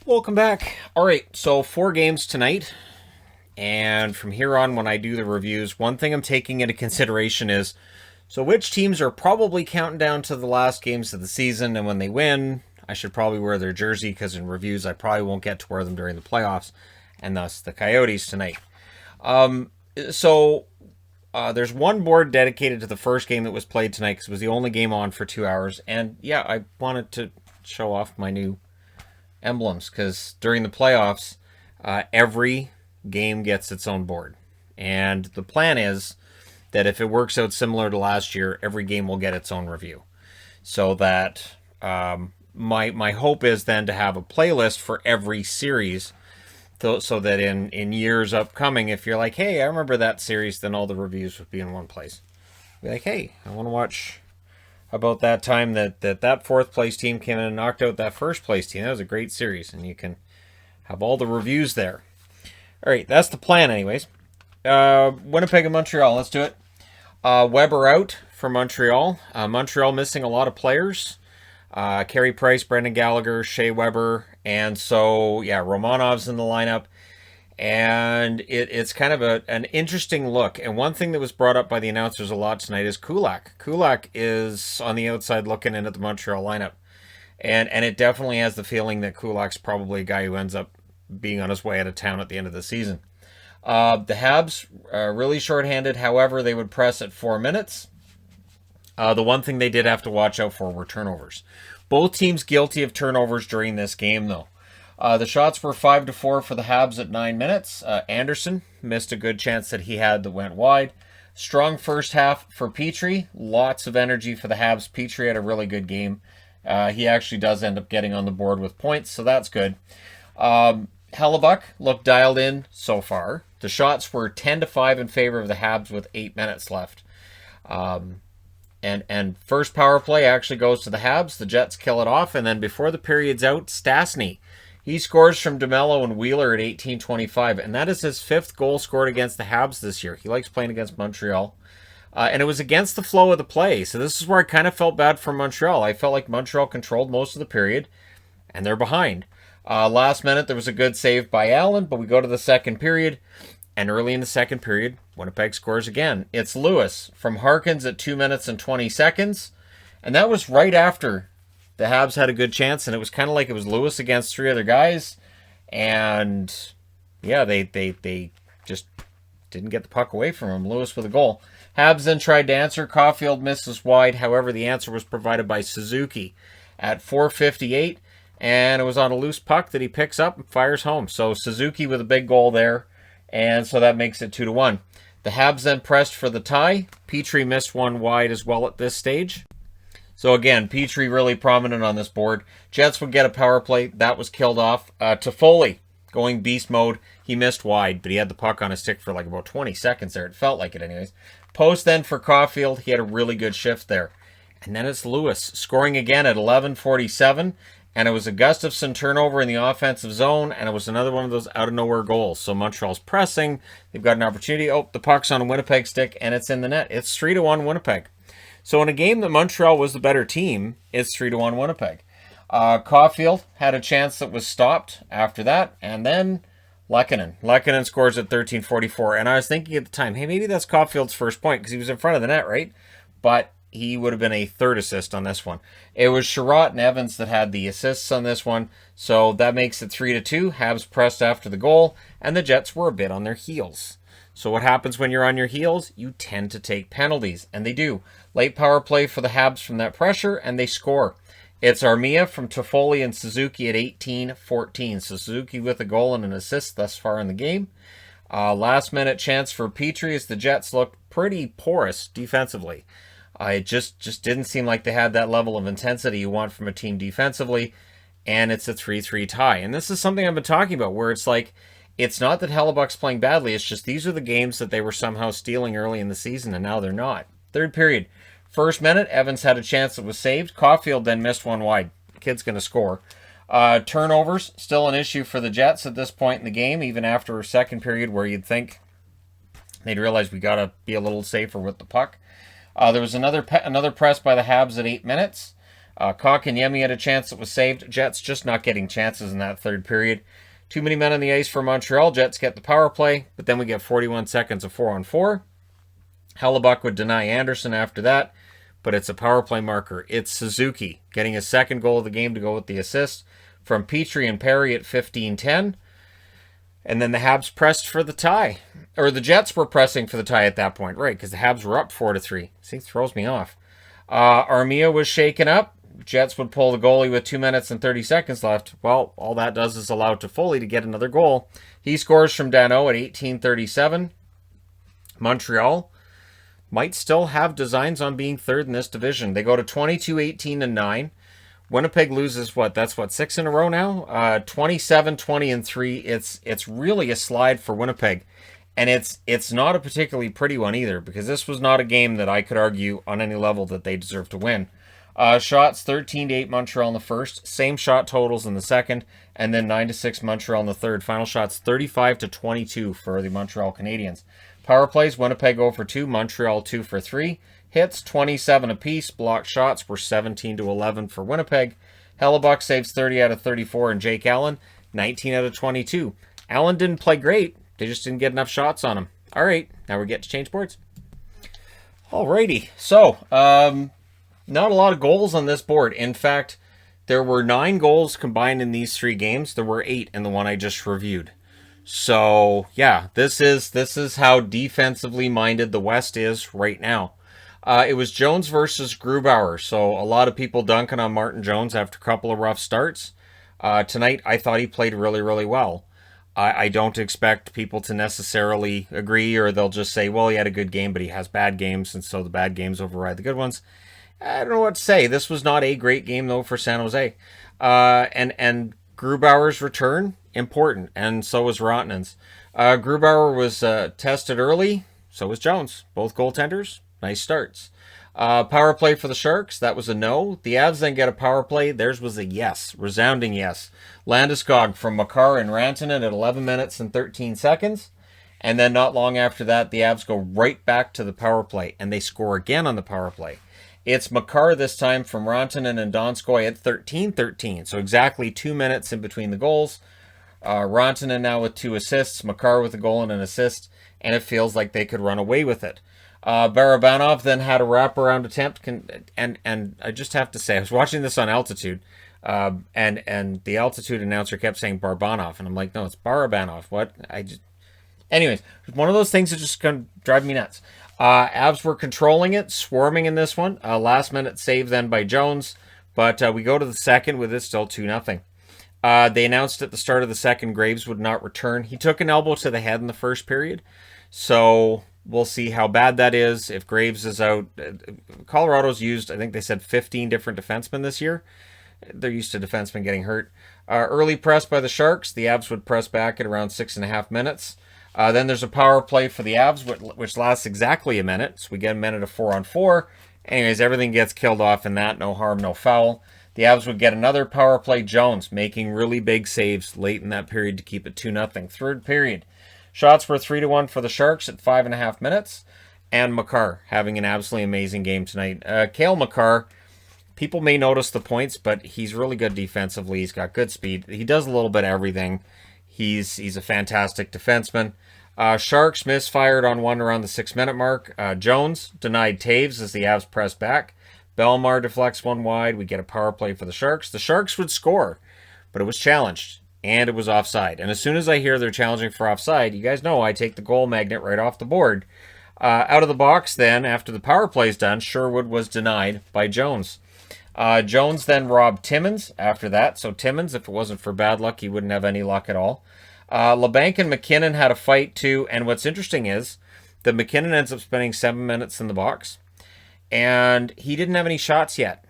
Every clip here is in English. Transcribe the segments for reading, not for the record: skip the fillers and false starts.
Welcome back. All right, so 4 games tonight. And from here on, when I do the reviews, one thing I'm taking into consideration is which teams are probably counting down to the last games of the season. And when they win, I should probably wear their jersey because in reviews, I probably won't get to wear them during the playoffs. And thus the Coyotes tonight. There's one board dedicated to the first game that was played tonight because it was the only game on for 2 hours. And yeah, I wanted to show off my new emblems because during the playoffs, every game gets its own board. And the plan is that if it works out similar to last year, every game will get its own review. So that my hope is then to have a playlist for every series so that in years upcoming, if you're like, hey, I remember that series, then all the reviews would be in one place. Be like, hey, I want to watch about that time that fourth place team came in and knocked out that first place team. That was a great series, and you can have all the reviews there. All right, that's the plan, anyways. Winnipeg and Montreal, let's do it. Weber out for Montreal. Montreal missing a lot of players. Carey Price, Brendan Gallagher, Shea Weber, and so, yeah, Romanov's in the lineup. And it's kind of an interesting look. And one thing that was brought up by the announcers a lot tonight is Kulak. Kulak is on the outside looking in at the Montreal lineup. And it definitely has the feeling that Kulak's probably a guy who ends up being on his way out of town at the end of the season. The Habs are really shorthanded. However, they would press at 4 minutes. The one thing they did have to watch out for were turnovers. Both teams guilty of turnovers during this game, though. The shots were 5-4 for the Habs at 9 minutes. Anderson missed a good chance that he had that went wide. Strong first half for Petrie. Lots of energy for the Habs. Petrie had a really good game. He actually does end up getting on the board with points, so that's good. Hellebuck looked dialed in so far. The shots were 10-5 in favor of the Habs with 8 minutes left. And first power play actually goes to the Habs. The Jets kill it off, and then before the period's out, Stastny. He scores from DeMello and Wheeler at 18:25, and that is his 5th goal scored against the Habs this year. He likes playing against Montreal. And it was against the flow of the play, so this is where I kind of felt bad for Montreal. I felt like Montreal controlled most of the period, and they're behind. Last minute, there was a good save by Allen, but we go to the second period, and early in the second period, Winnipeg scores again. It's Lewis from Harkins at 2 minutes and 20 seconds, and that was right after the Habs had a good chance, and it was kind of like it was Lewis against 3 other guys, and yeah, they just didn't get the puck away from him. Lewis with a goal. Habs then tried to answer. Caulfield misses wide. However, the answer was provided by Suzuki at 4:58, and it was on a loose puck that he picks up and fires home. So Suzuki with a big goal there, and so that makes it 2-1. The Habs then pressed for the tie. Petrie missed one wide as well at this stage. So again, Petrie really prominent on this board. Jets would get a power play. That was killed off. Toffoli going beast mode. He missed wide, but he had the puck on his stick for like about 20 seconds there. It felt like it anyways. Post then for Caulfield. He had a really good shift there. And then it's Lewis scoring again at 11:47. And it was a Gustafsson turnover in the offensive zone. And it was another one of those out-of-nowhere goals. So Montreal's pressing. They've got an opportunity. Oh, the puck's on a Winnipeg stick, and it's in the net. It's 3-1 Winnipeg. So in a game that Montreal was the better team, it's 3-1 Winnipeg. Caulfield had a chance that was stopped after that. And then Lehkonen scores at 13:44. And I was thinking at the time, hey, maybe that's Caulfield's first point because he was in front of the net, right? But he would have been a third assist on this one. It was Sherratt and Evans that had the assists on this one. So that makes it 3-2. Habs pressed after the goal, and the Jets were a bit on their heels. So what happens when you're on your heels? You tend to take penalties, and they do. Late power play for the Habs from that pressure, and they score. It's Armia from Toffoli and Suzuki at 18:14. So Suzuki with a goal and an assist thus far in the game. Last minute chance for Petrie as the Jets looked pretty porous defensively. It just didn't seem like they had that level of intensity you want from a team defensively, and it's a 3-3 tie. And this is something I've been talking about, where it's like, it's not that Hellebuck's playing badly, it's just these are the games that they were somehow stealing early in the season, and now they're not. Third period. First minute, Evans had a chance that was saved. Caulfield then missed one wide. Kid's going to score. Turnovers, still an issue for the Jets at this point in the game, even after a second period where you'd think they'd realize we got to be a little safer with the puck. There was another press by the Habs at 8 minutes. Kotkaniemi had a chance that was saved. Jets just not getting chances in that third period. Too many men on the ice for Montreal. Jets get the power play, but then we get 41 seconds of 4-on-4. Hellebuck would deny Anderson after that, but it's a power play marker. It's Suzuki getting his second goal of the game to go with the assist from Petrie and Perry at 15-10. And then the Habs pressed for the tie. Or the Jets were pressing for the tie at that point, right, because the Habs were up 4-3. See, it throws me off. Armia was shaken up. Jets would pull the goalie with 2 minutes and 30 seconds left. Well, all that does is allow Toffoli to get another goal. He scores from Dano at 18:37. Montreal might still have designs on being third in this division. They go to 22-18-9. Winnipeg loses that's 6 in a row now? 27-20-3. It's really a slide for Winnipeg. And it's not a particularly pretty one either, because this was not a game that I could argue on any level that they deserve to win. Shots 13-8 Montreal in the first, same shot totals in the second, and then 9-6 Montreal in the third. Final shots 35-22 for the Montreal Canadiens. Power plays, Winnipeg 0 for 2, Montreal 2 for 3. Hits 27 apiece. Blocked shots were 17-11 for Winnipeg. Hellebuck saves 30 out of 34, and Jake Allen 19 out of 22. Allen didn't play great. They just didn't get enough shots on him. All right, now we get to change boards. Alrighty, so not a lot of goals on this board. In fact, there were 9 goals combined in these 3 games. There were 8 in the one I just reviewed. So yeah, this is how defensively minded the West is right now. It was Jones versus Grubauer, so a lot of people dunking on Martin Jones after a couple of rough starts. Tonight, I thought he played really, really well. I don't expect people to necessarily agree, or they'll just say, well, he had a good game, but he has bad games, and so the bad games override the good ones. I don't know what to say. This was not a great game, though, for San Jose. And Grubauer's return, important, and so was Rantanen's. Grubauer was tested early, so was Jones. Both goaltenders, nice starts. Power play for the Sharks, that was a no. The Avs then get a power play. Theirs was a yes, resounding yes. Landeskog from Makar and Rantanen at 11 minutes and 13 seconds. And then not long after that, the Avs go right back to the power play, and they score again on the power play. It's Makar this time from Rantanen and Donskoy at 13-13, so exactly 2 minutes in between the goals. Rantanen now with 2 assists, Makar with a goal and an assist, and it feels like they could run away with it. Barabanov then had a wraparound attempt, and I just have to say, I was watching this on altitude, and the altitude announcer kept saying Barbanov, and I'm like, no, it's Barabanov. What? Anyways, one of those things that just kind of drive me nuts. Avs were controlling it, swarming in this one. Last minute save then by Jones, but we go to the second with it still 2-0. They announced at the start of the second Graves would not return. He took an elbow to the head in the first period, so we'll see how bad that is. If Graves is out, Colorado's used, I think they said 15 different defensemen this year. They're used to defensemen getting hurt. Early press by the Sharks. The Avs would press back at around 6.5 minutes. Then there's a power play for the Avs, which lasts exactly a minute. So we get a minute of 4-on-4. Anyways, everything gets killed off in that. No harm, no foul. The Avs would get another power play. Jones making really big saves late in that period to keep it 2-0. Third period. Shots were 3-1 for the Sharks at 5.5 minutes. And Makar having an absolutely amazing game tonight. Cale Makar, people may notice the points, but he's really good defensively. He's got good speed. He does a little bit of everything. He's a fantastic defenseman. Sharks misfired on one around the 6-minute mark. Jones denied Taves as the Avs press back. Belmar deflects one wide. We get a power play for the Sharks. The Sharks would score, but it was challenged, and it was offside. And as soon as I hear they're challenging for offside, you guys know I take the goal magnet right off the board. Out of the box then, after the power play's done, Sherwood was denied by Jones. Jones then robbed Timmins after that. So Timmins, if it wasn't for bad luck, he wouldn't have any luck at all. LeBanc and McKinnon had a fight too. And what's interesting is that McKinnon ends up spending 7 minutes in the box. And he didn't have any shots yet.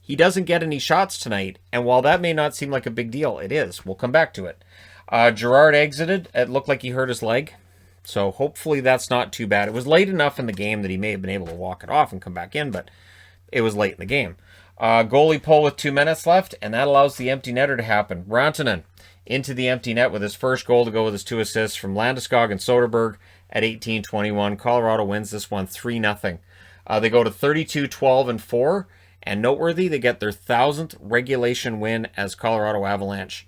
He doesn't get any shots tonight. And while that may not seem like a big deal, it is. We'll come back to it. Gerard exited. It looked like he hurt his leg. So hopefully that's not too bad. It was late enough in the game that he may have been able to walk it off and come back in, but it was late in the game. Goalie pull with 2 minutes left, and that allows the empty netter to happen. Rantanen into the empty net with his first goal to go with his 2 assists from Landeskog and Soderberg at 18-21. Colorado wins this one 3-0. They go to 32-12-4, And noteworthy, they get their 1,000th regulation win as Colorado Avalanche.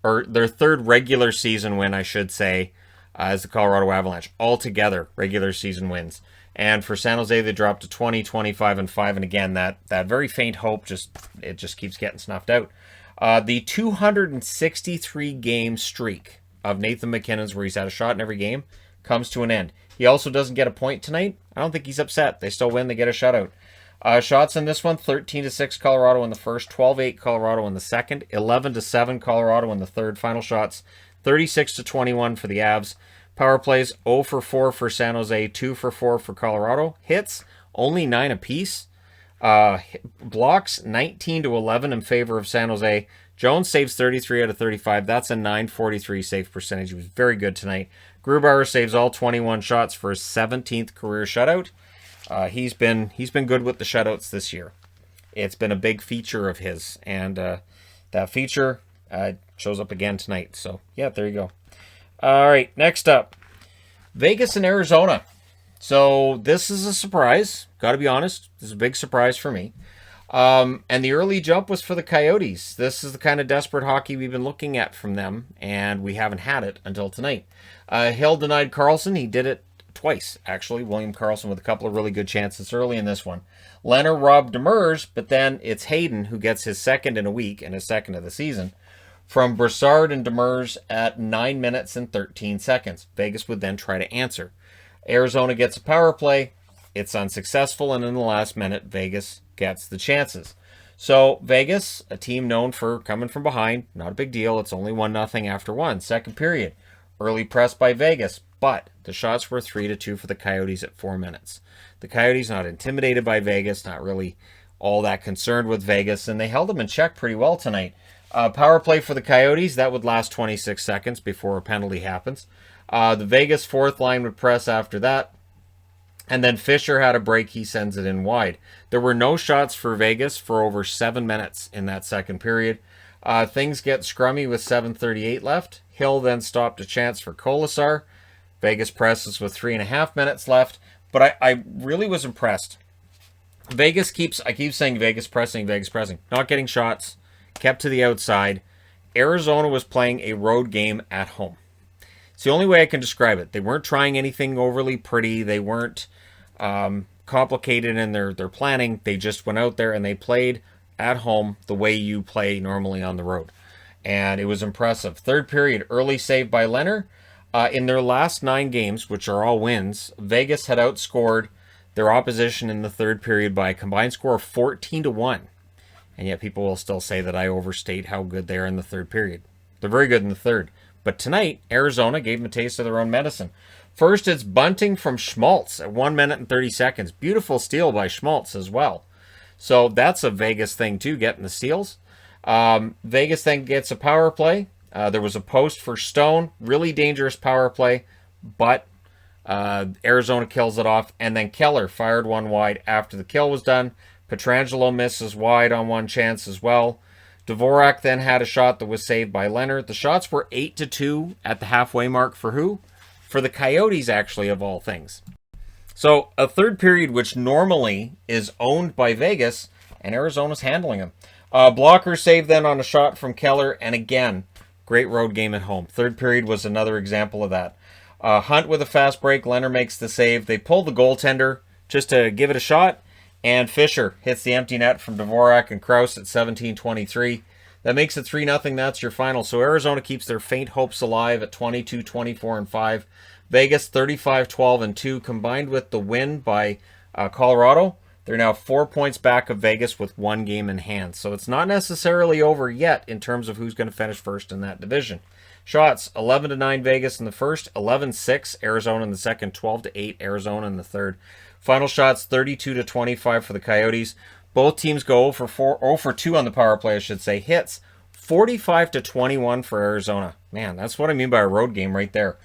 Or their third regular season win, I should say, as the Colorado Avalanche. Altogether, regular season wins. And for San Jose, they dropped to 20, 25, and 5. And again, that very faint hope just keeps getting snuffed out. The 263 game streak of Nathan MacKinnon's, where he's had a shot in every game, comes to an end. He also doesn't get a point tonight. I don't think he's upset. They still win. They get a shutout. Shots in this one, 13-6 Colorado in the first, 12-8 Colorado in the second, 11-7 Colorado in the third. Final shots, 36-21 for the Avs. Power plays, 0 for 4 for San Jose, 2 for 4 for Colorado. Hits, only 9 apiece. Blocks, 19-11 in favor of San Jose. Jones saves 33 out of 35. That's a .943 save percentage. He was very good tonight. Grubauer saves all 21 shots for his 17th career shutout. He's been good with the shutouts this year. It's been a big feature of his, and that feature shows up again tonight. So, yeah, there you go. All right, next up, Vegas and Arizona. So this is a surprise. Got to be honest, this is a big surprise for me. And the early jump was for the Coyotes. This is the kind of desperate hockey we've been looking at from them, and we haven't had it until tonight. Hill denied Karlsson. He did it twice, actually. William Karlsson with a couple of really good chances early in this one. Leonard robbed Demers, but then it's Hayden who gets his second in a week and his second of the season from Brassard and Demers at 9 minutes and 13 seconds. Vegas would then try to answer. Arizona gets a power play. It's unsuccessful, and in the last minute, Vegas gets the chances. So Vegas, a team known for coming from behind, not a big deal. It's only 1-0 after one. Second period, early press by Vegas, but the shots were 3-2 for the Coyotes at 4 minutes. The Coyotes not intimidated by Vegas, not really all that concerned with Vegas, and they held them in check pretty well tonight. Power play for the Coyotes, that would last 26 seconds before a penalty happens. The Vegas fourth line would press after that. And then Fisher had a break. He sends it in wide. There were no shots for Vegas for over 7 minutes in that second period. Things get scrummy with 7:38 left. Hill then stopped a chance for Kolasar. Vegas presses with 3.5 minutes left. But I really was impressed. I keep saying Vegas pressing. Not getting shots. Kept to the outside. Arizona was playing a road game at home. It's the only way I can describe it. They weren't trying anything overly pretty. They weren't complicated in their planning. They just went out there and they played at home the way you play normally on the road. And it was impressive. Third period, early save by Leonard. In their last 9 games, which are all wins, Vegas had outscored their opposition in the third period by a combined score of 14-1. And yet people will still say that I overstate how good they are in the third period. They're very good in the third. But tonight, Arizona gave them a taste of their own medicine. First, it's bunting from Schmaltz at 1 minute and 30 seconds. Beautiful steal by Schmaltz as well. So that's a Vegas thing too, getting the steals. Vegas then gets a power play. There was a post for Stone. Really dangerous power play. But Arizona kills it off. And then Keller fired one wide after the kill was done. Pietrangelo misses wide on one chance as well. Dvorak then had a shot that was saved by Leonard. The shots were 8-2 at the halfway mark for who? For the Coyotes, actually, of all things. So a third period which normally is owned by Vegas, and Arizona's handling them. Blocker save then on a shot from Keller, and again, great road game at home. Third period was another example of that. Hunt with a fast break. Leonard makes the save. They pull the goaltender just to give it a shot. And Fisher hits the empty net from Dvorak and Krause at 17:23. That makes it 3-0. That's your final. So Arizona keeps their faint hopes alive at 22-24-5. Vegas 35-12-2. Combined with the win by Colorado, they're now 4 points back of Vegas with 1 game in hand. So it's not necessarily over yet in terms of who's going to finish first in that division. Shots, 11-9 Vegas in the first, 11-6 Arizona in the second, 12-8 Arizona in the third. Final shots, 32-25 for the Coyotes. Both teams go 0 for 2 on the power play, I should say. Hits, 45-21 for Arizona. Man, that's what I mean by a road game right there.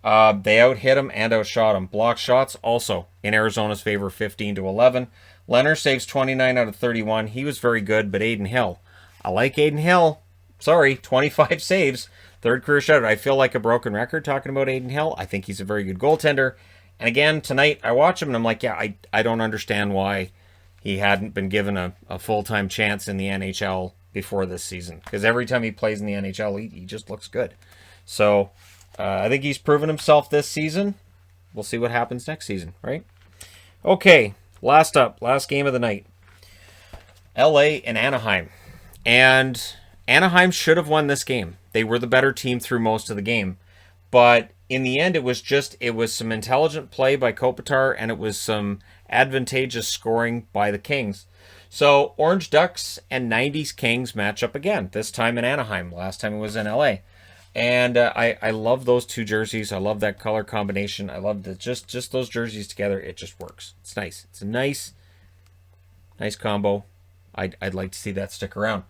They out-hit them and outshot them. Block shots, also in Arizona's favor, 15-11. Leonard saves 29 out of 31. He was very good, but Adin Hill. I like Adin Hill. Sorry, 25 saves. Third career shutout. I feel like a broken record talking about Adin Hill. I think he's a very good goaltender. And again, tonight, I watch him and I'm like, yeah, I don't understand why he hadn't been given a full-time chance in the NHL before this season. Because every time he plays in the NHL, he just looks good. So I think he's proven himself this season. We'll see what happens next season, right? Okay, last game of the night. LA and Anaheim. And Anaheim should have won this game. They were the better team through most of the game. But in the end, it was some intelligent play by Kopitar, and it was some advantageous scoring by the Kings. So Orange Ducks and 90s Kings match up again, this time in Anaheim. Last time it was in LA. And I love those two jerseys. I love that color combination. I love that just those jerseys together. It just works. It's nice. It's a nice combo. I'd like to see that stick around.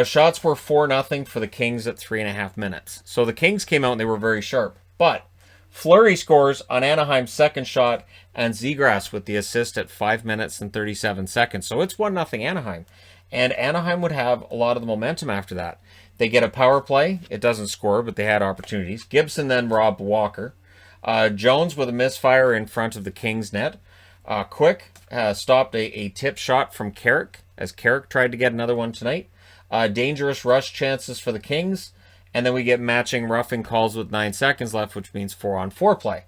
Shots were 4-0 for the Kings at 3.5 minutes. So the Kings came out and they were very sharp. But Fleury scores on Anaheim's second shot, and Zegras with the assist at 5 minutes and 37 seconds. So it's 1-0 Anaheim. And Anaheim would have a lot of the momentum after that. They get a power play. It doesn't score, but they had opportunities. Gibson then robbed Walker. Jones with a misfire in front of the Kings net. Quick stopped a tip shot from Carrick, as Carrick tried to get another one tonight. Dangerous rush chances for the Kings. And then we get matching roughing calls with 9 seconds left, which means 4-on-4 play.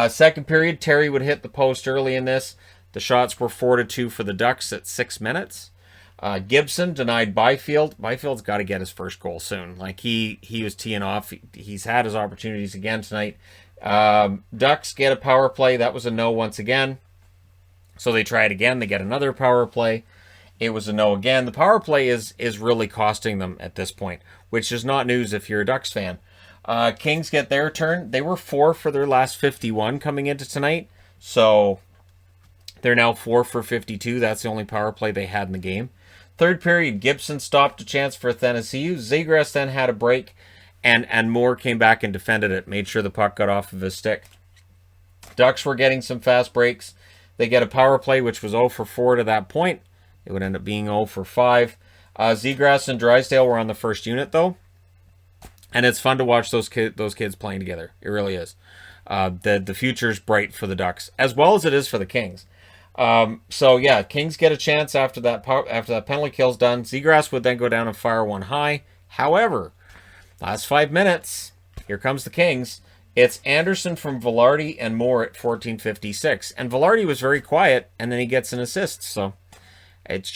Second period, Terry would hit the post early in this. The shots were 4-2 for the Ducks at 6 minutes. Gibson denied Byfield. Byfield's got to get his first goal soon. Like, he was teeing off. He's had his opportunities again tonight. Ducks get a power play. That was a no once again. So they try it again. They get another power play. It was a no again. The power play is really costing them at this point, which is not news if you're a Ducks fan. Kings get their turn. They were 4 for their last 51 coming into tonight. So they're now 4 for 52. That's the only power play they had in the game. Third period, Gibson stopped a chance for Athanasiou. Zegras then had a break, and Moore came back and defended it, made sure the puck got off of his stick. Ducks were getting some fast breaks. They get a power play, which was 0 for 4 to that point. It would end up being 0 for 5. Zegras and Drysdale were on the first unit, though. And it's fun to watch those kids playing together. It really is. The future's bright for the Ducks, as well as it is for the Kings. So yeah, Kings get a chance after that penalty kill's done. Zegras would then go down and fire one high. However, last 5 minutes, here comes the Kings. It's Anderson from Velarde and Moore at 14:56. And Velarde was very quiet, and then he gets an assist. So it's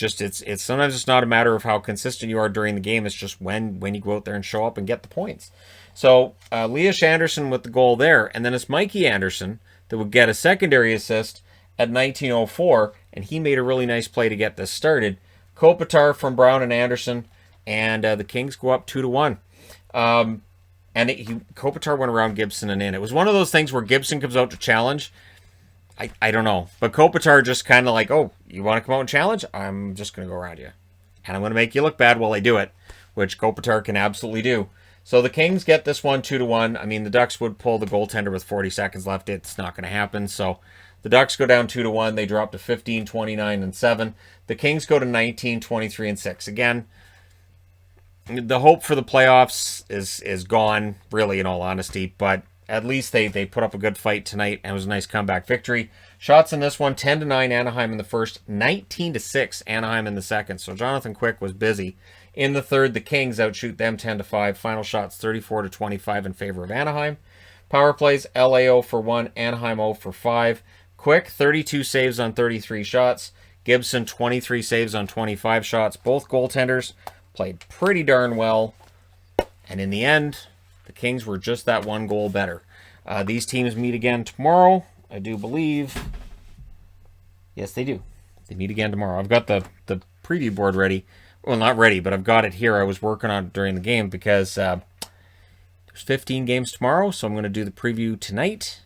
sometimes it's not a matter of how consistent you are during the game. It's just when you go out there and show up and get the points. So Leish Anderson with the goal there, and then it's Mikey Anderson that would get a secondary assist at 19:04, and he made a really nice play to get this started. Kopitar from Brown and Anderson, and the Kings go up 2-1. Kopitar went around Gibson and in. It was one of those things where Gibson comes out to challenge. I don't know. But Kopitar just kind of like, oh, you want to come out and challenge? I'm just going to go around you. And I'm going to make you look bad while I do it, which Kopitar can absolutely do. So the Kings get this one 2-1. I mean, the Ducks would pull the goaltender with 40 seconds left. It's not going to happen. So the Ducks go down 2-1. They drop to 15, 29, and 7. The Kings go to 19, 23, and 6. Again, the hope for the playoffs is gone, really, in all honesty. But at least they put up a good fight tonight, and it was a nice comeback victory. Shots in this one, 10-9 Anaheim in the first, 19-6 Anaheim in the second. So Jonathan Quick was busy. In the third, the Kings outshoot them 10-5. Final shots 34-25 in favor of Anaheim. Power plays, LA 0 for 1, Anaheim 0 for 5. Quick, 32 saves on 33 shots. Gibson, 23 saves on 25 shots. Both goaltenders played pretty darn well. And in the end, the Kings were just that one goal better. These teams meet again tomorrow, I do believe. Yes, they do. They meet again tomorrow. I've got the preview board ready. Well, not ready, but I've got it here. I was working on it during the game because there's 15 games tomorrow, so I'm going to do the preview tonight.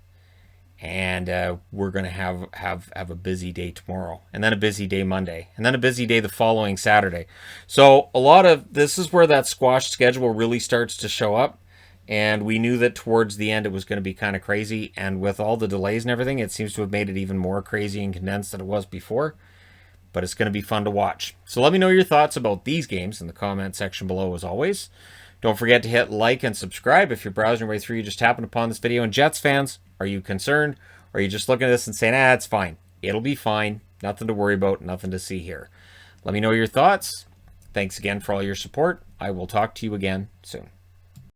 And we're going to have a busy day tomorrow, and then a busy day Monday, and then a busy day the following Saturday. So this is where that squash schedule really starts to show up. And we knew that towards the end it was going to be kind of crazy. And with all the delays and everything, it seems to have made it even more crazy and condensed than it was before. But it's going to be fun to watch. So let me know your thoughts about these games in the comment section below as always. Don't forget to hit like and subscribe if you're browsing your way through. You just happened upon this video. And Jets fans, are you concerned? Or are you just looking at this and saying, it's fine. It'll be fine. Nothing to worry about, nothing to see here. Let me know your thoughts. Thanks again for all your support. I will talk to you again soon.